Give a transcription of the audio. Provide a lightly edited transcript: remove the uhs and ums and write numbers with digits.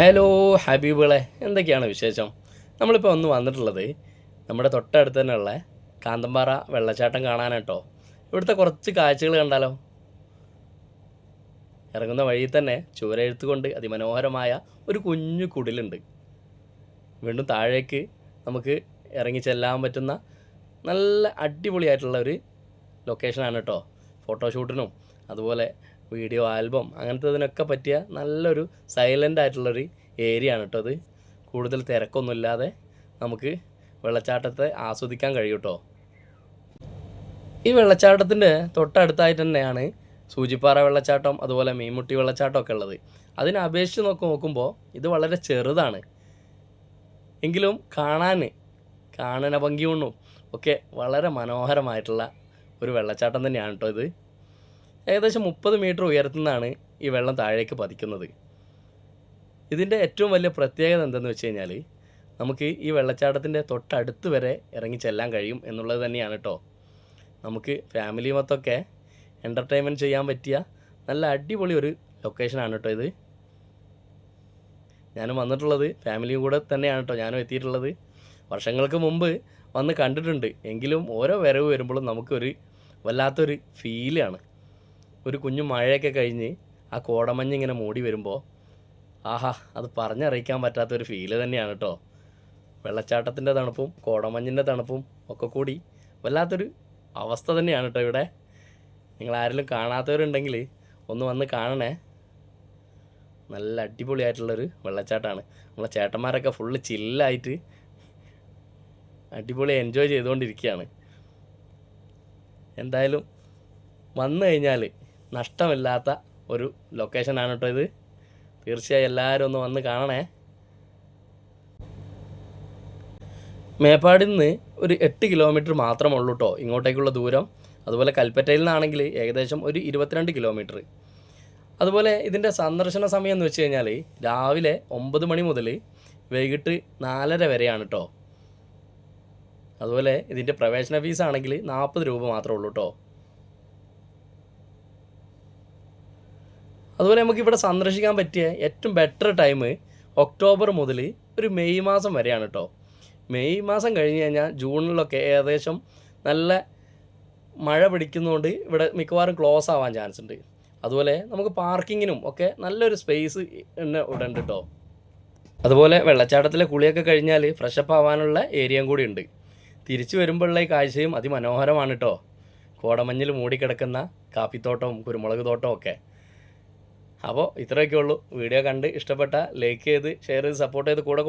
Hello ഹബീബുകളെ, എന്തൊക്കെയാണ് വിശേഷം? നമ്മളിപ്പോൾ ഒന്ന് വന്നിട്ടുള്ളത് നമ്മുടെ തൊട്ടടുത്ത് തന്നെയുള്ള കാന്തമ്പാറ വെള്ളച്ചാട്ടം കാണാനാട്ടോ. ഇവിടുത്തെ കുറച്ച് കാഴ്ചകൾ കണ്ടാലോ? ഇറങ്ങുന്ന വഴിയിൽ തന്നെ ചുവരെഴുത്ത് കൊണ്ട് അതിമനോഹരമായ ഒരു കുഞ്ഞു കുടിലുണ്ട്. വീണ്ടും താഴേക്ക് നമുക്ക് ഇറങ്ങി ചെല്ലാൻ പറ്റുന്ന നല്ല അടിപൊളിയായിട്ടുള്ള ഒരു ലൊക്കേഷനാണ് കേട്ടോ. ഫോട്ടോഷൂട്ടിനും അതുപോലെ വീഡിയോ ആൽബം അങ്ങനത്തെ പറ്റിയ നല്ലൊരു സൈലൻ്റ് ആയിട്ടുള്ളൊരു ഏരിയ ആണ് കേട്ടോ അത്. കൂടുതൽ തിരക്കൊന്നുമില്ലാതെ നമുക്ക് വെള്ളച്ചാട്ടത്തെ ആസ്വദിക്കാൻ കഴിയും കേട്ടോ. ഈ വെള്ളച്ചാട്ടത്തിൻ്റെ തൊട്ടടുത്തായിട്ട് തന്നെയാണ് സൂചിപ്പാറ വെള്ളച്ചാട്ടം അതുപോലെ മീൻമുട്ടി വെള്ളച്ചാട്ടം ഒക്കെ ഉള്ളത്. അതിനെ അപേക്ഷിച്ച് നോക്കുമ്പോൾ ഇത് വളരെ ചെറുതാണ്, എങ്കിലും കാണാൻ ഭംഗിയൊന്നും ഒക്കെ വളരെ മനോഹരമായിട്ടുള്ള ഒരു വെള്ളച്ചാട്ടം തന്നെയാണ് കേട്ടോ ഇത്. ഏകദേശം 30 മീറ്റർ ഉയരത്തു നിന്നാണ് ഈ വെള്ളം താഴേക്ക് പതിക്കുന്നത്. ഇതിൻ്റെ ഏറ്റവും വലിയ പ്രത്യേകത എന്തെന്ന് വെച്ച് കഴിഞ്ഞാൽ നമുക്ക് ഈ വെള്ളച്ചാട്ടത്തിൻ്റെ തൊട്ടടുത്ത് വരെ ഇറങ്ങി ചെല്ലാൻ കഴിയും എന്നുള്ളത് തന്നെയാണ് കേട്ടോ. നമുക്ക് ഫാമിലി മൊത്തമൊക്കെ എൻ്റർടൈൻമെൻറ്റ് ചെയ്യാൻ പറ്റിയ നല്ല അടിപൊളി ഒരു ലൊക്കേഷനാണ് കേട്ടോ ഇത്. ഞാനും വന്നിട്ടുള്ളത് ഫാമിലിയും കൂടെ തന്നെയാണ് കേട്ടോ ഞാനും എത്തിയിട്ടുള്ളത്. വർഷങ്ങൾക്ക് മുമ്പ് വന്ന് കണ്ടിട്ടുണ്ട്, എങ്കിലും ഓരോ വരവ് വരുമ്പോഴും നമുക്കൊരു വല്ലാത്തൊരു ഫീലാണ്. ഒരു കുഞ്ഞു മഴയൊക്കെ കഴിഞ്ഞ് ആ കോടമഞ്ഞ് ഇങ്ങനെ മൂടി വരുമ്പോൾ ആഹാ, അത് പറഞ്ഞറിയിക്കാൻ പറ്റാത്തൊരു ഫീല് തന്നെയാണ് കേട്ടോ. വെള്ളച്ചാട്ടത്തിൻ്റെ തണുപ്പും കോടമഞ്ഞിൻ്റെ തണുപ്പും ഒക്കെ കൂടി വല്ലാത്തൊരു അവസ്ഥ തന്നെയാണ് കേട്ടോ ഇവിടെ. നിങ്ങളാരെങ്കിലും കാണാത്തവരുണ്ടെങ്കിൽ ഒന്ന് വന്ന് കാണണേ. നല്ല അടിപൊളിയായിട്ടുള്ളൊരു വെള്ളച്ചാട്ടമാണ്. നമ്മളെ ചേട്ടന്മാരൊക്കെ ഫുള്ള് ചില്ലായിട്ട് അടിപൊളി എൻജോയ് ചെയ്തുകൊണ്ടിരിക്കുകയാണ്. എന്തായാലും വന്നു കഴിഞ്ഞാൽ നഷ്ടമില്ലാത്ത ഒരു ലൊക്കേഷനാണ് കേട്ടോ ഇത്. തീർച്ചയായും എല്ലാവരും ഒന്ന് വന്ന് കാണണേ. മേപ്പാടിൽ നിന്ന് ഒരു 8 കിലോമീറ്റർ മാത്രമേ ഉള്ളൂ കേട്ടോ ഇങ്ങോട്ടേക്കുള്ള ദൂരം. അതുപോലെ കൽപ്പറ്റയിൽ നിന്നാണെങ്കിൽ ഏകദേശം ഒരു 22 കിലോമീറ്റർ. അതുപോലെ ഇതിൻ്റെ സന്ദർശന സമയം എന്ന് വെച്ച് കഴിഞ്ഞാൽ രാവിലെ 9 മണി മുതൽ വൈകിട്ട് 4:30 വരെയാണ് കേട്ടോ. അതുപോലെ ഇതിൻ്റെ പ്രവേശന ഫീസ് ആണെങ്കിൽ 40 രൂപ മാത്രമേ ഉള്ളൂ കേട്ടോ. അതുപോലെ നമുക്കിവിടെ സന്ദർശിക്കാൻ പറ്റിയ ഏറ്റവും ബെറ്റർ ടൈം ഒക്ടോബർ മുതൽ ഒരു മെയ് മാസം വരെയാണ് കേട്ടോ. മെയ് മാസം കഴിഞ്ഞ് കഴിഞ്ഞാൽ ജൂണിലൊക്കെ ഏകദേശം നല്ല മഴ പിടിക്കുന്നതുകൊണ്ട് ഇവിടെ മിക്കവാറും ക്ലോസ് ആവാൻ ചാൻസ് ഉണ്ട്. അതുപോലെ നമുക്ക് പാർക്കിങ്ങിനും ഒക്കെ നല്ലൊരു സ്പേസ് തന്നെ ഇവിടെ ഉണ്ട് കേട്ടോ. അതുപോലെ വെള്ളച്ചാട്ടത്തിലെ കുളിയൊക്കെ കഴിഞ്ഞാൽ ഫ്രഷപ്പ് ആവാനുള്ള ഏരിയയും കൂടി ഉണ്ട്. തിരിച്ചു വരുമ്പോഴുള്ള ഈ കാഴ്ചയും അതിമനോഹരമാണ് കേട്ടോ. കോടമഞ്ഞിൽ മൂടിക്കിടക്കുന്ന കാപ്പിത്തോട്ടവും കുരുമുളക് തോട്ടവും ഒക്കെ. അപ്പോൾ ഇത്രയൊക്കെ ഉള്ളൂ. വീഡിയോ കണ്ട് ഇഷ്ടപ്പെട്ട ലൈക്ക് ചെയ്ത് ഷെയർ ചെയ്ത് സപ്പോർട്ട് ചെയ്ത് കൂടെ